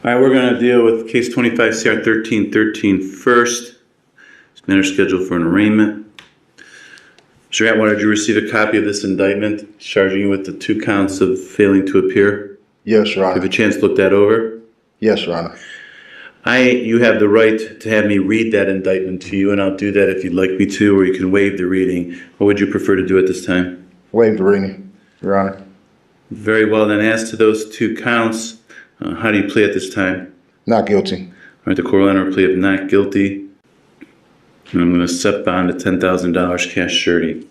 All right, we're going to deal with case 25 CR 1313 first. This matter scheduled for an arraignment. Mr. Atwater, did you receive a copy of this indictment charging you with the 2 counts of failing to appear? Yes, Your Honor. Have a chance to look that over? Yes, Your Honor. You have the right to have me read that indictment to you, and I'll do that if you'd like me to, or you can waive the reading. What would you prefer to do at this time? Waive the reading, Your Honor. Very well, then as to those 2 counts, how do you plea at this time? Not guilty. All right, the court will enter a plea of not guilty. And I'm going to set bond at $10,000 cash surety.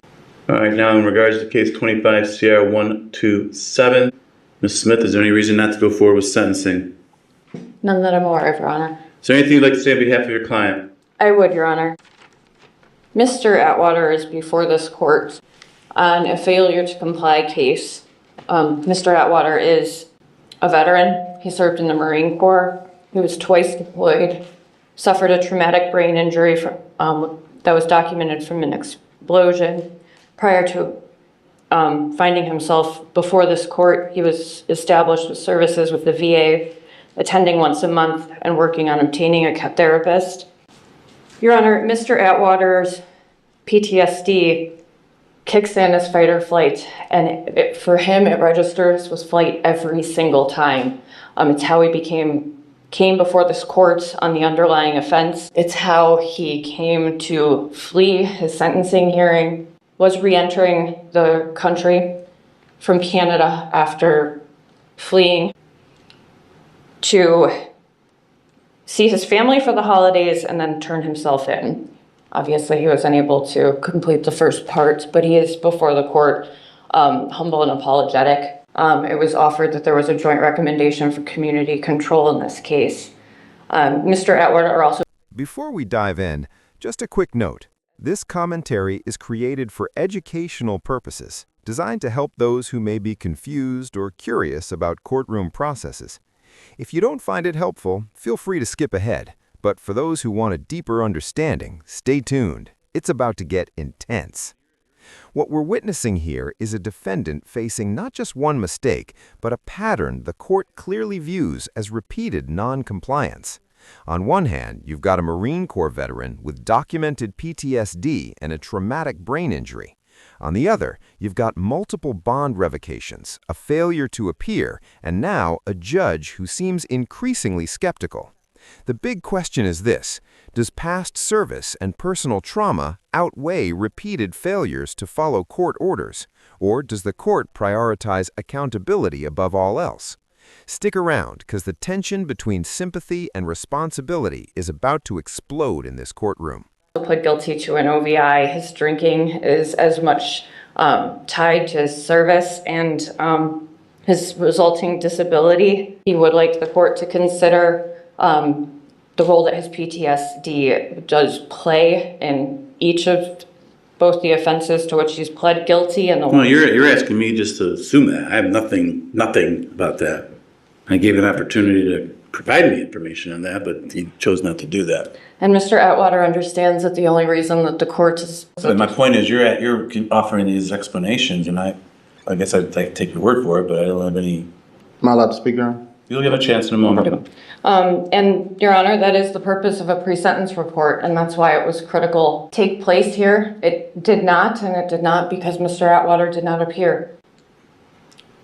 All right, now in regards to case 25 CR 127, Ms. Smith, is there any reason not to go forward with sentencing? None that I'm aware of, Your Honor. Is there anything you'd like to say on behalf of your client? I would, Your Honor. Mr. Atwater is before this court on a failure to comply case. Mr. Atwater is a veteran. He served in the Marine Corps. He was twice deployed, suffered a traumatic brain injury that was documented from an explosion. Prior to finding himself before this court, he was established with services with the VA, attending once a month and working on obtaining a therapist. Your Honor, Mr. Atwater's PTSD kicks in as fight or flight, and for him it registers with flight every single time. It's how he came before this court on the underlying offense. It's how he came to flee his sentencing hearing, was re-entering the country from Canada after fleeing to see his family for the holidays and then turn himself in. Obviously, he was unable to complete the first part, but he is before the court humble and apologetic. It was offered that there was a joint recommendation for community control in this case. Mr. Atwater also... Before we dive in, just a quick note. This commentary is created for educational purposes, designed to help those who may be confused or curious about courtroom processes. If you don't find it helpful, feel free to skip ahead. But for those who want a deeper understanding, stay tuned. It's about to get intense. What we're witnessing here is a defendant facing not just one mistake, but a pattern the court clearly views as repeated non-compliance. On one hand, you've got a Marine Corps veteran with documented PTSD and a traumatic brain injury. On the other, you've got multiple bond revocations, a failure to appear, and now a judge who seems increasingly skeptical. The big question is this: does past service and personal trauma outweigh repeated failures to follow court orders, or does the court prioritize accountability above all else? Stick around, because the tension between sympathy and responsibility is about to explode in this courtroom. Pled guilty to an OVI. His drinking is as much tied to his service and his resulting disability. He would like the court to consider the role that his PTSD does play in each of both the offenses to which he's pled guilty and the... Well, you're asking me just to assume that. I have nothing about that. I gave an opportunity to provide me information on that, but he chose not to do that. And Mr. Atwater understands that the only reason that the court is... So my point is, you're offering these explanations, and I guess I'd take your word for it, but I don't have any... Am I allowed to speak, Your Honor? You'll get a chance in a moment. And Your Honor, that is the purpose of a pre-sentence report, and that's why it was critical to take place here. It did not, and it did not because Mr. Atwater did not appear.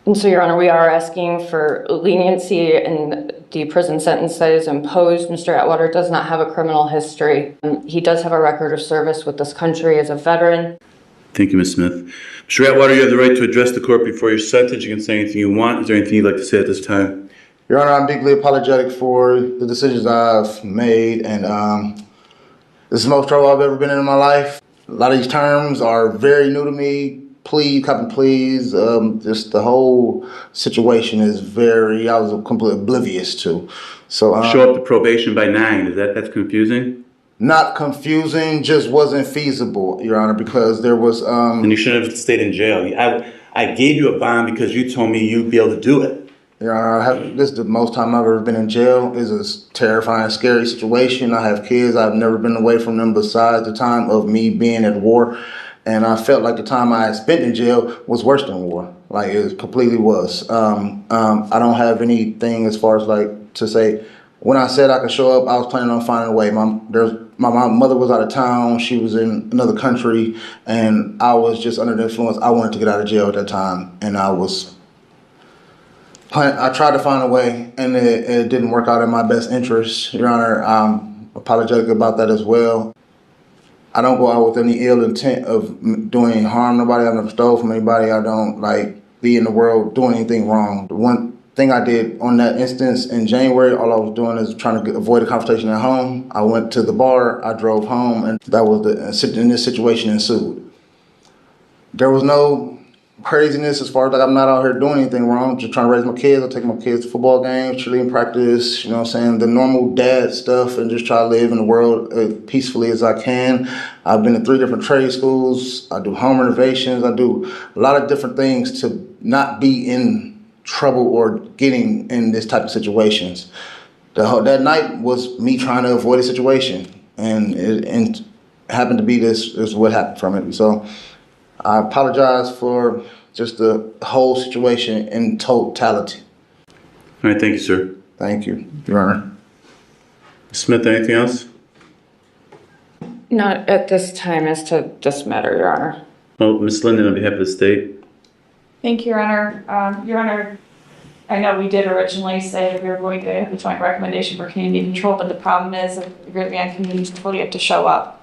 And so, Your Honor, we are asking for leniency in the prison sentence that is imposed. Mr. Atwater does not have a criminal history. He does have a record of service with this country as a veteran. Thank you, Ms. Smith. Mr. Atwater, you have the right to address the court before your sentence. You can say anything you want. Is there anything you'd like to say at this time? Your Honor, I'm deeply apologetic for the decisions I've made, and this is the most trouble I've ever been in my life. A lot of these terms are very new to me. Please, copy please. Just the whole situation is I was completely oblivious to. So show up to probation by 9. That's confusing? Not confusing, just wasn't feasible, Your Honor, because there was... And you shouldn't have stayed in jail. I gave you a bond because you told me you'd be able to do it. Your Honor, this is the most time I've ever been in jail. It's a terrifying, scary situation. I have kids. I've never been away from them besides the time of me being at war. And I felt like the time I had spent in jail was worse than war. Like, it completely was. I don't have anything as far as like to say, when I said I could show up, I was planning on finding a way. My mother was out of town. She was in another country, and I was just under the influence. I wanted to get out of jail at that time, and I tried to find a way, and it didn't work out in my best interest, Your Honor. I'm apologetic about that as well. I don't go out with any ill intent of doing harm to nobody. I never stole from anybody. I don't be in the world doing anything wrong. The one thing I did on that instance in January, all I was doing is trying to avoid a confrontation at home. I went to the bar, I drove home, and that was and this situation ensued. There was no craziness as far as I'm not out here doing anything wrong, just trying to raise my kids. I take my kids to football games, cheerleading practice, you know what I'm saying, the normal dad stuff, and just try to live in the world as peacefully as I can. I've been to 3 different trade schools. I do home renovations. I do a lot of different things to not be in trouble or getting in this type of situations. That night was me trying to avoid a situation, and it happened to be this is what happened from it. So I apologize for just the whole situation in totality. All right, thank you, sir. Thank you, Your Honor. Smith, anything else? Not at this time as to this matter, Your Honor. Oh, Ms. Linden, on behalf of the state. Thank you, Your Honor. Your Honor, I know we did originally say that we were going to have a joint recommendation for community control, but the problem is that you're going to be on community control, you have to show up.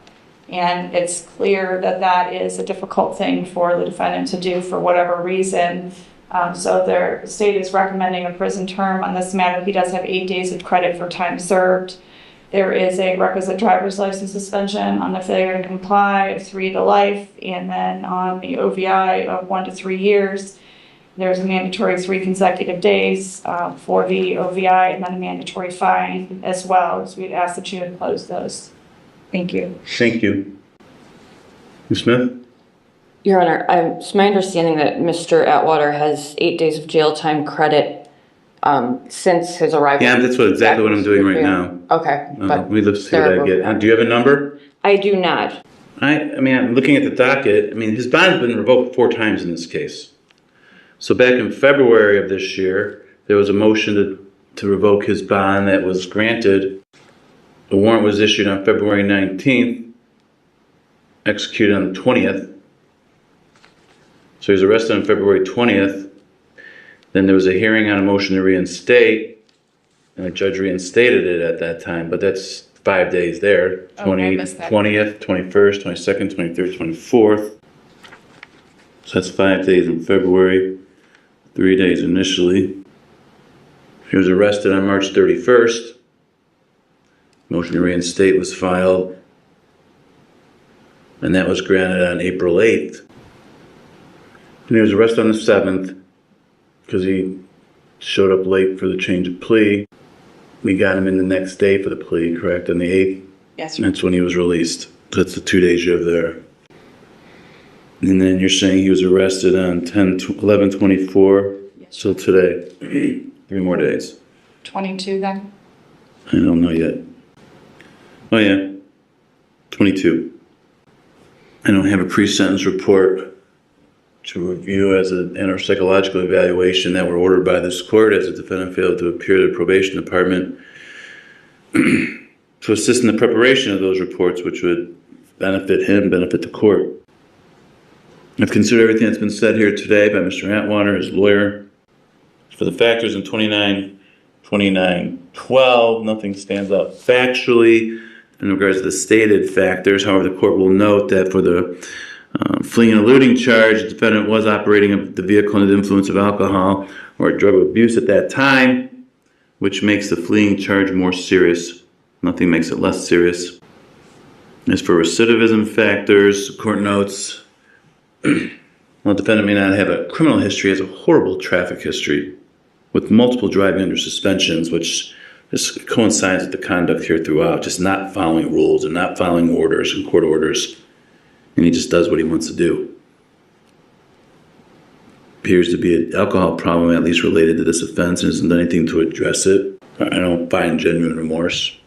And it's clear that that is a difficult thing for the defendant to do for whatever reason. So the state is recommending a prison term on this matter. He does have 8 days of credit for time served. There is a requisite driver's license suspension on the failure to comply of 3 to life, and then on the OVI of 1 to 3 years. There's a mandatory 3 consecutive days for the OVI, and then a mandatory fine as well. So we'd ask that you impose those. Thank you. Thank you. Ms. Smith? Your Honor, it's my understanding that Mr. Atwater has 8 days of jail time credit since his arrival. Yeah, that's exactly what I'm doing right now. Okay. But we let's see what I get. Do you have a number? I do not. I mean, I'm looking at the docket. I mean, his bond's been revoked 4 times in this case. So back in February of this year, there was a motion to revoke his bond that was granted. The warrant was issued on February 19th, executed on the 20th. So he was arrested on February 20th. Then there was a hearing on a motion to reinstate, and the judge reinstated it at that time, but that's 5 days there. Oh, I missed that. 20th, 21st, 22nd, 23rd, 24th. So that's 5 days in February, 3 days initially. He was arrested on March 31st. Motion to reinstate was filed, and that was granted on April 8th. And he was arrested on the 7th because he showed up late for the change of plea. We got him in the next day for the plea, correct, on the 8th? Yes, And that's when he was released. So that's the 2 days you have there. And then you're saying he was arrested on 11/24, so today, 3 more days. 22 then? I don't know yet. Oh yeah, 22. I don't have a pre-sentence report to review as a neuropsychological evaluation that were ordered by this court as the defendant failed to appear to the probation department to assist in the preparation of those reports, which would benefit him, benefit the court. I've considered everything that's been said here today by Mr. Atwater, his lawyer. For the factors in 29-12, nothing stands out factually in regards to the stated factors. However, the court will note that for the fleeing and eluding charge, the defendant was operating the vehicle under the influence of alcohol or drug abuse at that time, which makes the fleeing charge more serious. Nothing makes it less serious. As for recidivism factors, the court notes, while the defendant may not have a criminal history, he has a horrible traffic history with multiple driving under suspensions, which just coincides with the conduct here throughout, just not following rules and not following orders and court orders. And he just does what he wants to do. Appears to be an alcohol problem, at least related to this offense, and hasn't done anything to address it. I don't find genuine remorse.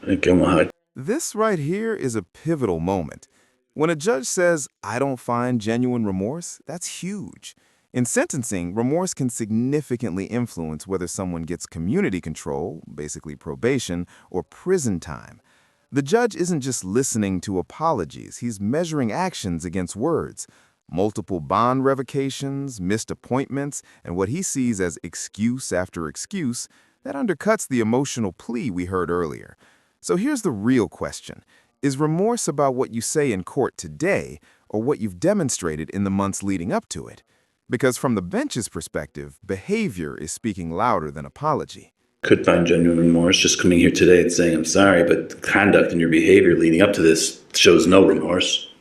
I think I'm high. This right here is a pivotal moment. When a judge says, "I don't find genuine remorse," that's huge. In sentencing, remorse can significantly influence whether someone gets community control, basically probation, or prison time. The judge isn't just listening to apologies, he's measuring actions against words. Multiple bond revocations, missed appointments, and what he sees as excuse after excuse, that undercuts the emotional plea we heard earlier. So here's the real question. Is remorse about what you say in court today, or what you've demonstrated in the months leading up to it? Because from the bench's perspective, behavior is speaking louder than apology. Could find genuine remorse just coming here today and saying, I'm sorry, but the conduct and your behavior leading up to this shows no remorse.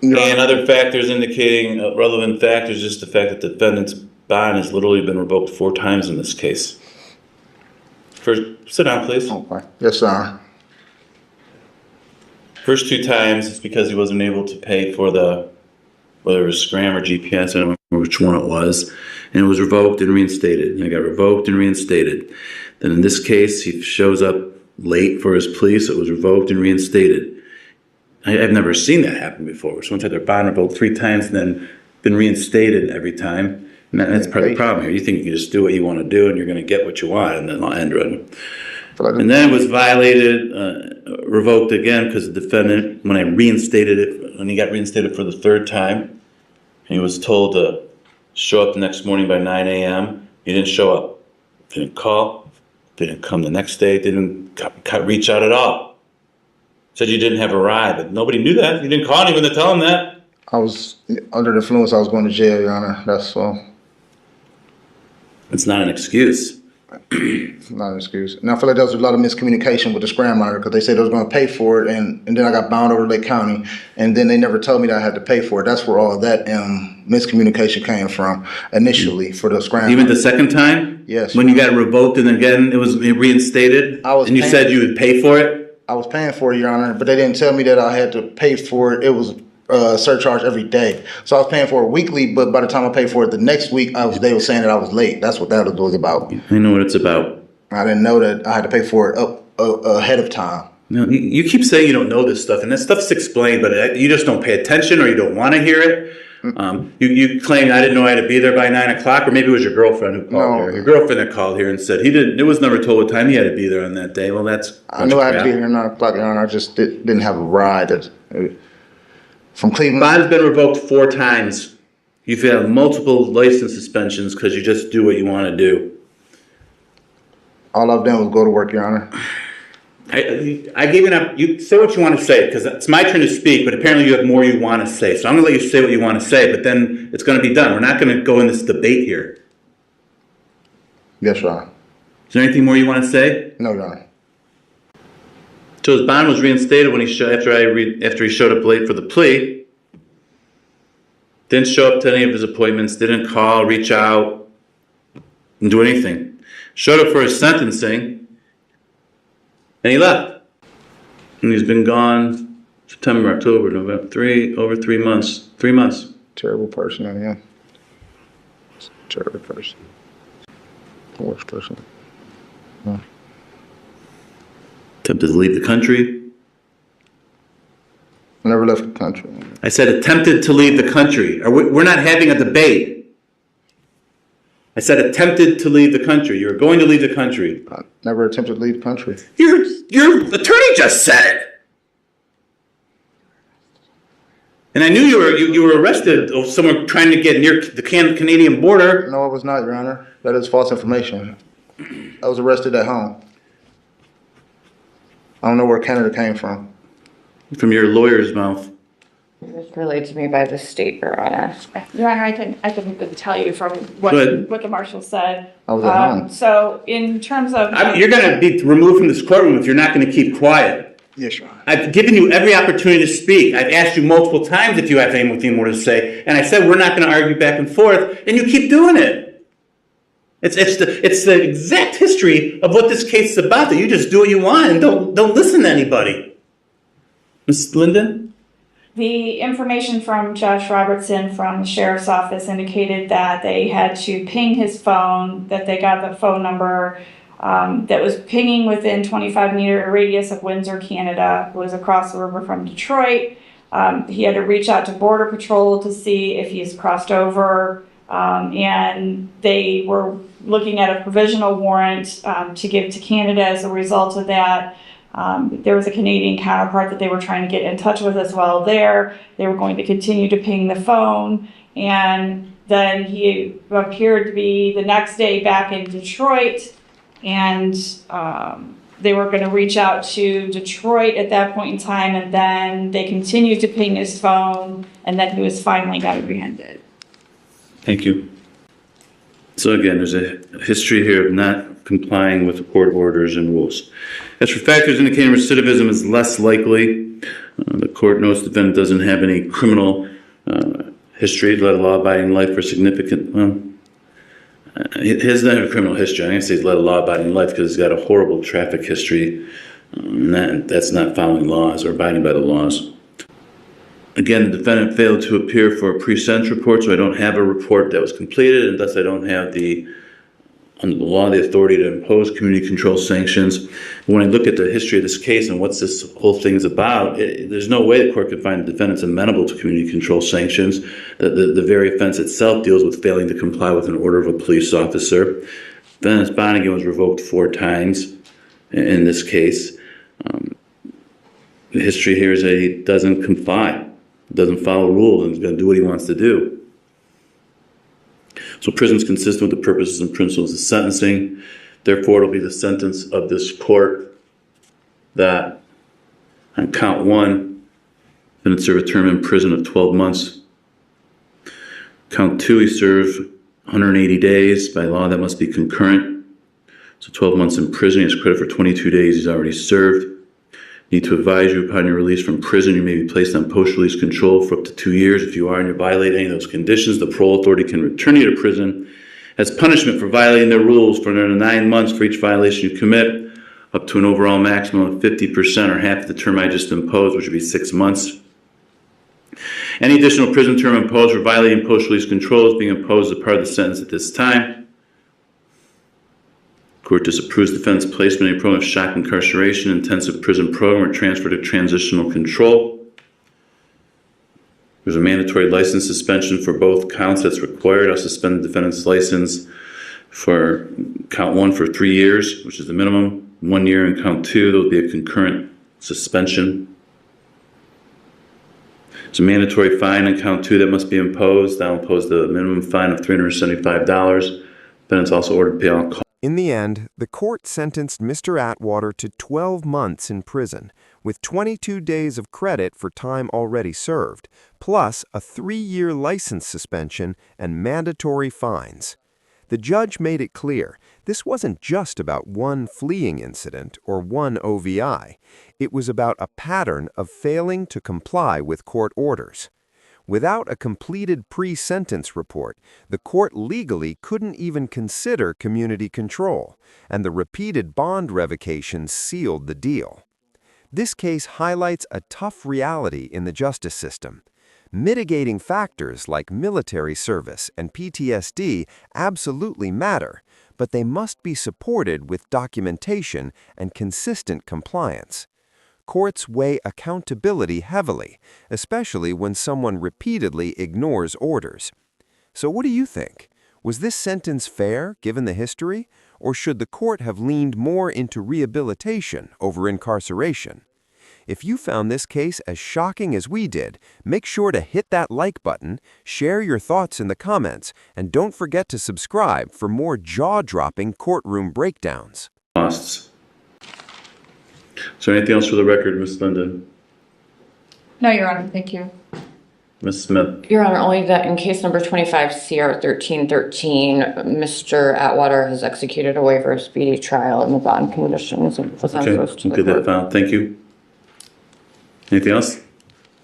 And other factors indicating relevant factors, just the fact that the defendant's bond has literally been revoked 4 times in this case. First, sit down, please. Okay. Yes, sir. First 2 times, it's because he wasn't able to pay for whether it was Scram or GPS, I don't remember which one it was, and it was revoked and reinstated. And it got revoked and reinstated. Then in this case, he shows up late for his plea, so it was revoked and reinstated. I've never seen that happen before. Someone's had their bond revoked 3 times and then been reinstated every time. And that's part of the problem here. You think you can just do what you want to do and you're going to get what you want, and then I'll end run. And then it was violated, revoked again because the defendant, when he got reinstated for the 3rd time, he was told to show up the next morning by 9 a.m. He didn't show up. Didn't call. Didn't come the next day. Didn't reach out at all. Said you didn't have a ride, but nobody knew that. You didn't call anyone to tell him that. I was under the influence. I was going to jail, Your Honor. That's all. It's not an excuse. Not an excuse. And I feel like there was a lot of miscommunication with the Scram monitor because they said they was going to pay for it, and then I got bound over to Lake County, and then they never told me that I had to pay for it. That's where all of that miscommunication came from initially for the Scram. Even the second time? Yes. When you got revoked and again it was reinstated? And you said you would pay for it? I was paying for it, Your Honor, but they didn't tell me that I had to pay for it. It was surcharge every day. So I was paying for it weekly, but by the time I paid for it the next week, they were saying that I was late. That's what that was about. I know what it's about. I didn't know that I had to pay for it ahead of time. No, you keep saying you don't know this stuff, and this stuff's explained, but you just don't pay attention or you don't want to hear it. You claim I didn't know I had to be there by 9 o'clock, or maybe it was your girlfriend who called here. Your girlfriend that called here and said it was never told what time he had to be there on that day. Well, that's I knew I had to be here at 9 o'clock, Your Honor. I just didn't have a ride from Cleveland. Bond's been revoked 4 times. You've had multiple license suspensions because you just do what you want to do. All I've done was go to work, Your Honor. I gave you enough. You say what you want to say because it's my turn to speak, but apparently you have more you want to say. So I'm going to let you say what you want to say, but then it's going to be done. We're not going to go in this debate here. Yes, Your Honor. Is there anything more you want to say? No, Your Honor. So his bond was reinstated when after he showed up late for the plea. Didn't show up to any of his appointments. Didn't call, reach out, and do anything. Showed up for his sentencing. And he left. And he's been gone September, October, November, over 3 months. 3 months. Terrible person I am. Terrible person. Worst person. Yeah. Attempted to leave the country. Never left the country. I said attempted to leave the country. We're not having a debate. I said attempted to leave the country. You were going to leave the country. I never attempted to leave the country. Your attorney just said it. And I knew you were arrested or someone trying to get near the Canadian border. No, I was not, Your Honor. That is false information. I was arrested at home. I don't know where Canada came from. From your lawyer's mouth. It was relayed to me by the state, Your Honor. Your Honor, I can tell you from what the marshal said. I was at home. So in terms of... You're going to be removed from this courtroom if you're not going to keep quiet. Yes, Your Honor. I've given you every opportunity to speak. I've asked you multiple times if you have anything more to say, and I said we're not going to argue back and forth, and you keep doing it. It's the exact history of what this case is about, that you just do what you want and don't listen to anybody. Ms. Linden? The information from Josh Robertson from the sheriff's office indicated that they had to ping his phone, that they got the phone number that was pinging within 25-meter radius of Windsor, Canada. It was across the river from Detroit. He had to reach out to Border Patrol to see if he's crossed over, and they were looking at a provisional warrant to give to Canada as a result of that. There was a Canadian counterpart that they were trying to get in touch with as well there. They were going to continue to ping the phone, and then he appeared to be the next day back in Detroit, and they were going to reach out to Detroit at that point in time, and then they continued to ping his phone, and then he was finally got apprehended. Thank you. So again, there's a history here of not complying with the court orders and rules. As for factors indicating recidivism is less likely, the court notes the defendant doesn't have any criminal history, led a law-abiding life for significant, he doesn't have a criminal history. I'm going to say he's led a law-abiding life because he's got a horrible traffic history, and that's not following laws or abiding by the laws. Again, the defendant failed to appear for a pre-sentence report, so I don't have a report that was completed, and thus I don't have under the law, the authority to impose community control sanctions. When I look at the history of this case and what this whole thing is about, there's no way the court could find the defendants amenable to community control sanctions. The very offense itself deals with failing to comply with an order of a police officer. The defendant's bond again was revoked 4 times in this case. The history here is that he doesn't comply, doesn't follow rules, and is going to do what he wants to do. So prison is consistent with the purposes and principles of sentencing. Therefore, it'll be the sentence of this court that on count 1, defendant serve a term in prison of 12 months. Count 2, he serve 180 days. By law, that must be concurrent. So 12 months in prison, he has credit for 22 days he's already served. Need to advise you upon your release from prison, you may be placed on post-release control for up to 2 years. If you are and you violate any of those conditions, the parole authority can return you to prison as punishment for violating their rules for another 9 months for each violation you commit, up to an overall maximum of 50% or half the term I just imposed, which would be 6 months. Any additional prison term imposed for violating post-release control is being imposed as part of the sentence at this time. Court disapproves defendant's placement in a program of shock incarceration, intensive prison program, or transfer to transitional control. There's a mandatory license suspension for both counts that's required. I'll suspend the defendant's license for count 1 for 3 years, which is the minimum. 1 year in count 2, there'll be a concurrent suspension. There's a mandatory fine in count 2 that must be imposed. I'll impose the minimum fine of $375. Defendant's also ordered to pay all costs. In the end, the court sentenced Mr. Atwater to 12 months in prison, with 22 days of credit for time already served, plus a 3-year license suspension and mandatory fines. The judge made it clear this wasn't just about one fleeing incident or one OVI. It was about a pattern of failing to comply with court orders. Without a completed pre-sentence report, the court legally couldn't even consider community control, and the repeated bond revocations sealed the deal. This case highlights a tough reality in the justice system. Mitigating factors like military service and PTSD absolutely matter, but they must be supported with documentation and consistent compliance. Courts weigh accountability heavily, especially when someone repeatedly ignores orders. So what do you think? Was this sentence fair, given the history, or should the court have leaned more into rehabilitation over incarceration? If you found this case as shocking as we did, make sure to hit that like button, share your thoughts in the comments, and don't forget to subscribe for more jaw-dropping courtroom breakdowns. Costs. Is there anything else for the record, Ms. Linden? No, Your Honor, thank you. Ms. Smith? Your Honor, only that in case number 25 CR 1313, Mr. Atwater has executed a waiver of speedy trial in the bond conditions and presents those to Okay, the get that court. filed. Thank you. Anything else?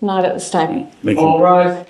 Not at this time. Thank you. All rise.